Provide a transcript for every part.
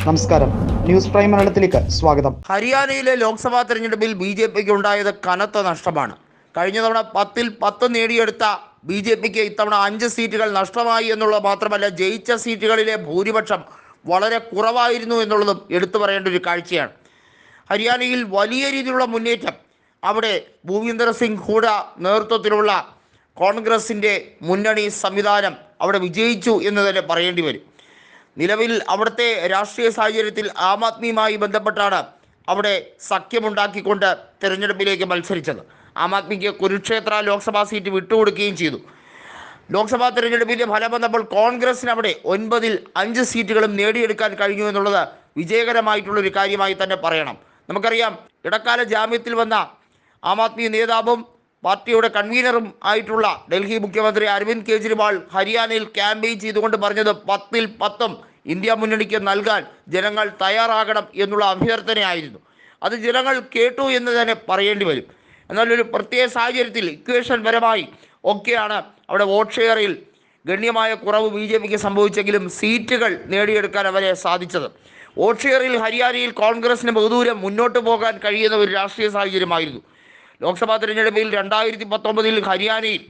നമസ്കാരം, news prime മലയാളത്തിലേക്ക് സ്വാഗതം. ഹരിയാനയിലെ ലോക്സഭാ തെരഞ്ഞെടുപ്പിൽ BJPക്ക് ഉണ്ടായത് കനത്ത നഷ്ടമാണ്. കഴിഞ്ഞ തവണ 10-ൽ 10 നേടിയെടുത്ത BJPക്ക് ഇത്തവണ 5 സീറ്റുകൾ നഷ്ടമായി എന്നുള്ളത് മാത്രമല്ല, ജയിച്ച സീറ്റുകളിലെ ഭൂരിപക്ഷം വളരെ കുറവായിരുന്നു എന്നുള്ളതും എടുത്തു പറയേണ്ട ഒരു കാഴ്ചയാണ്. ഹരിയാനയിൽ വലിയ രീതിയിലുള്ള മുന്നേറ്റം അവിടെ ഭൂപീന്ദർ സിംഗ് ഹൂഡ നേതൃത്വത്തിലുള്ള കോൺഗ്രസിൻ്റെ മുന്നണി സംവിധാനം അവിടെ വിജയിച്ചു എന്ന് തന്നെ പറയേണ്ടി വരും. നിലവിൽ അവിടുത്തെ രാഷ്ട്രീയ സാഹചര്യത്തിൽ ആം ആദ്മിയുമായി ബന്ധപ്പെട്ടാണ് അവിടെ സഖ്യമുണ്ടാക്കിക്കൊണ്ട് തിരഞ്ഞെടുപ്പിലേക്ക് മത്സരിച്ചത്. ആം ആദ്മിക്ക് കുരുക്ഷേത്ര ലോക്സഭാ സീറ്റ് വിട്ടുകൊടുക്കുകയും ചെയ്തു. ലോക്സഭാ തിരഞ്ഞെടുപ്പിൻ്റെ ഫലം വന്നപ്പോൾ കോൺഗ്രസിന് അവിടെ 9-ൽ 5 സീറ്റുകളും നേടിയെടുക്കാൻ കഴിഞ്ഞു എന്നുള്ളത് വിജയകരമായിട്ടുള്ളൊരു കാര്യമായി തന്നെ പറയണം. നമുക്കറിയാം, ഇടക്കാല ജാമ്യത്തിൽ വന്ന ആം ആദ്മി നേതാവും പാർട്ടിയുടെ കൺവീനറും ആയിട്ടുള്ള ഡൽഹി മുഖ്യമന്ത്രി അരവിന്ദ് കെജ്രിവാൾ ഹരിയാനയിൽ ക്യാമ്പയിൻ ചെയ്തുകൊണ്ട് പറഞ്ഞത് 10-ൽ 10 ഇന്ത്യ മുന്നണിക്ക് നൽകാൻ ജനങ്ങൾ തയ്യാറാകണം എന്നുള്ള അഭ്യർത്ഥനയായിരുന്നു. അത് ജനങ്ങൾ കേട്ടു എന്ന് തന്നെ പറയേണ്ടി വരും. എന്നാൽ ഒരു പ്രത്യേക സാഹചര്യത്തിൽ ഇക്വേഷൻ പരമായി ഒക്കെയാണ് അവിടെ വോട്ട് ഷെയറിൽ ഗണ്യമായ കുറവ് BJPക്ക് സംഭവിച്ചെങ്കിലും സീറ്റുകൾ നേടിയെടുക്കാൻ അവരെ സാധിച്ചത്. വോട്ട് ഷെയറിൽ ഹരിയാനയിൽ കോൺഗ്രസിന് ബഹുദൂരം മുന്നോട്ട് പോകാൻ കഴിയുന്ന ഒരു രാഷ്ട്രീയ സാഹചര്യമായിരുന്നു. ലോക്സഭാ തിരഞ്ഞെടുപ്പിൽ 2019-ൽ ഹരിയാനയിൽ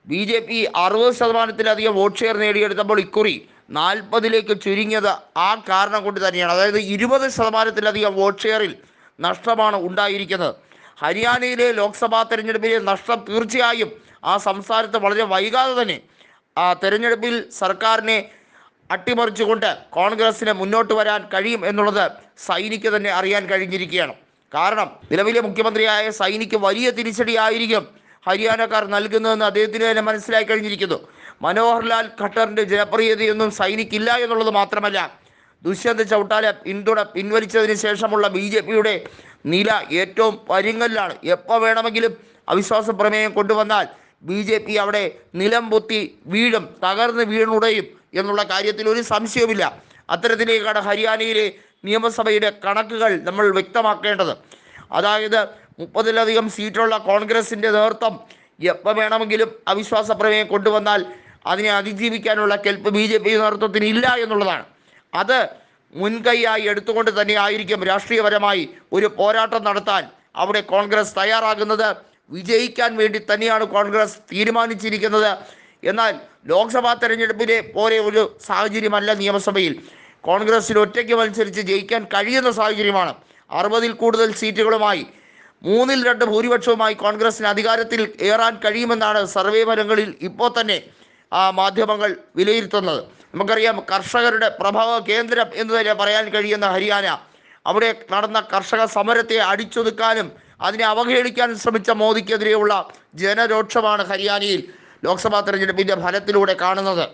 BJP 60%-ലധികം വോട്ട് ഷെയർ നേടിയെടുത്തപ്പോൾ ഇക്കുറി 40-ലേക്ക് ചുരുങ്ങിയത് ആ കാരണം കൊണ്ട് തന്നെയാണ്. അതായത് 20%-ലധികം വോട്ട് ഷെയറിൽ നഷ്ടമാണ് ഉണ്ടായിരിക്കുന്നത്. ഹരിയാനയിലെ ലോക്സഭാ തെരഞ്ഞെടുപ്പിലെ നഷ്ടം തീർച്ചയായും ആ സംസ്ഥാനത്ത് വളരെ വൈകാതെ തന്നെ ആ തെരഞ്ഞെടുപ്പിൽ സർക്കാരിനെ അട്ടിമറിച്ചുകൊണ്ട് കോൺഗ്രസിന് മുന്നോട്ട് വരാൻ കഴിയും എന്നുള്ളത് സൈനിക്ക് തന്നെ അറിയാൻ കഴിഞ്ഞിരിക്കുകയാണ്. കാരണം നിലവിലെ മുഖ്യമന്ത്രിയായ സൈനിക്ക് വലിയ തിരിച്ചടിയായിരിക്കും ഹരിയാനക്കാർ നൽകുന്നതെന്ന് അദ്ദേഹത്തിന് തന്നെ മനസ്സിലായി കഴിഞ്ഞിരിക്കുന്നു. മനോഹർലാൽ ഖട്ടറിൻ്റെ ജനപ്രിയതയൊന്നും സൈനിക്കില്ല എന്നുള്ളത് മാത്രമല്ല, ദുഷ്യന്ത് ചൗട്ടാല പിന്തുണ പിൻവലിച്ചതിന് ശേഷമുള്ള BJPയുടെ നില ഏറ്റവും പരുങ്ങലിലാണ്. എപ്പോൾ വേണമെങ്കിലും അവിശ്വാസ പ്രമേയം കൊണ്ടുവന്നാൽ BJP അവിടെ നിലം പൊത്തി വീഴും, തകർന്ന് വീണുടയും എന്നുള്ള കാര്യത്തിൽ ഒരു സംശയവുമില്ല. അത്തരത്തിലേക്കാണ് ഹരിയാനയിലെ നിയമസഭയുടെ കണക്കുകൾ നമ്മൾ വ്യക്തമാക്കേണ്ടത്. അതായത് 30-ലധികം സീറ്റുള്ള കോൺഗ്രസിൻ്റെ നേതൃത്വം എപ്പോൾ വേണമെങ്കിലും അവിശ്വാസ പ്രമേയം കൊണ്ടുവന്നാൽ അതിനെ അതിജീവിക്കാനുള്ള കെൽപ്പ് BJP നേതൃത്വത്തിന് ഇല്ല എന്നുള്ളതാണ്. അത് മുൻകൈയായി എടുത്തുകൊണ്ട് തന്നെ ആയിരിക്കും രാഷ്ട്രീയപരമായി ഒരു പോരാട്ടം നടത്താൻ അവിടെ കോൺഗ്രസ് തയ്യാറാകുന്നത്. വിജയിക്കാൻ വേണ്ടി തന്നെയാണ് കോൺഗ്രസ് തീരുമാനിച്ചിരിക്കുന്നത്. എന്നാൽ ലോക്സഭാ തെരഞ്ഞെടുപ്പിലെ പോലെ ഒരു സാഹചര്യമല്ല നിയമസഭയിൽ. കോൺഗ്രസിൽ ഒറ്റയ്ക്ക് മത്സരിച്ച് ജയിക്കാൻ കഴിയുന്ന സാഹചര്യമാണ്. 60-ൽ കൂടുതൽ സീറ്റുകളുമായി 3-ൽ 2 ഭൂരിപക്ഷവുമായി കോൺഗ്രസിന് അധികാരത്തിൽ ഏറാൻ കഴിയുമെന്നാണ് സർവേ ഫലങ്ങളിൽ ഇപ്പോൾ തന്നെ മാധ്യമങ്ങൾ വിലയിരുത്തുന്നത്. നമുക്കറിയാം, കർഷകരുടെ പ്രഭവ കേന്ദ്രം എന്ന് തന്നെ പറയാൻ കഴിയുന്ന ഹരിയാന, അവിടെ നടന്ന കർഷക സമരത്തെ അടിച്ചൊതുക്കാനും അതിനെ അവഹേളിക്കാനും ശ്രമിച്ച മോദിക്കെതിരെയുള്ള ജനരോക്ഷമാണ് ഹരിയാനയിൽ ലോക്സഭാ തെരഞ്ഞെടുപ്പിൻ്റെ ഫലത്തിലൂടെ കാണുന്നത്.